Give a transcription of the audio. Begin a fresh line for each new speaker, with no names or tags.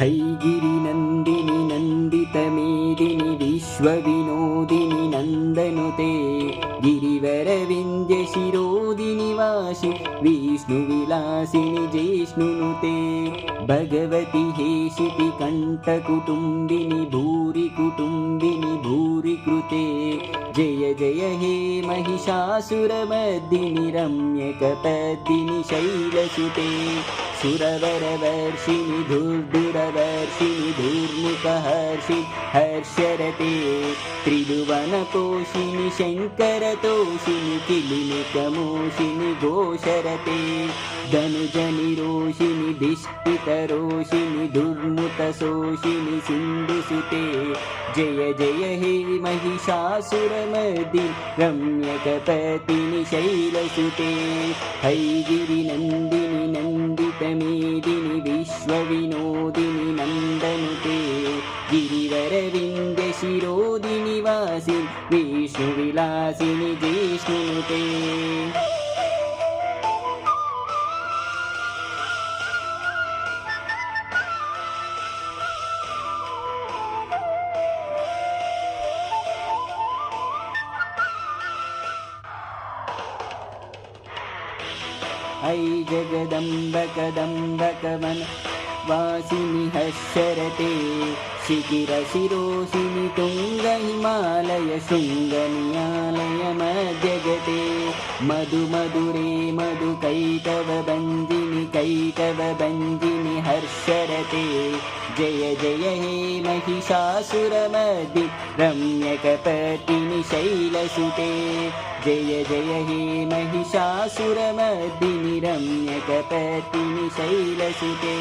हैगिरिनन्दिनि नन्दितमेदिनि विश्वविनोदिनि नन्दनुते गिरिवरविन्द्यशिरोदिनि वासि विष्णुविलासिनि जिष्णुनुते भगवति हेशिति कण्ठकुटुम्बिनि भूरि कुटुम्बिनि भूरि कृते जय जय हे महिषासुरमर्दिनि रम्यकपर्दिनि शैलसुते सुरवरवर्षिणि धुर्धुरवर्षिणि धूर्मुखहर्षि हर्षरते त्रिभुवनपोषिणि शङ्करतोषिणि किलिनिकमोषिणि घोषरते धनुजनिरोषिणि दिष्टितरोषिणि दुर्मुतशोषिणि सिन्धुसुते जय जय हे महिषासुरमर्दिनि रम्यकपर्दिनि शैलसुते हैगिरिनन्दिनि नन्दितमेदिनि विश्वविनोदिनि नन्दनुते गिरिवरविन्द्यशिरोदिनि वासिनि विष्णुविलासिनि जिष्णुनुते ऐ जगदम्ब कदम्बकवन वासिनि हर्षरते शिखिरशिरोषिनि तुङ्गहिमालय शृङ्गनियालय मध्यगते मधुमधुरे मधुकैटवभञ्जिनि कैटवभञ्जिनि हर्षरते जय जय हे महिषासुरमर्दिनि रम्यकपर्दिनि शैलसुते जय जय हे महिषासुरमर्दिनि रम्यकपर्दिनि शैलसुते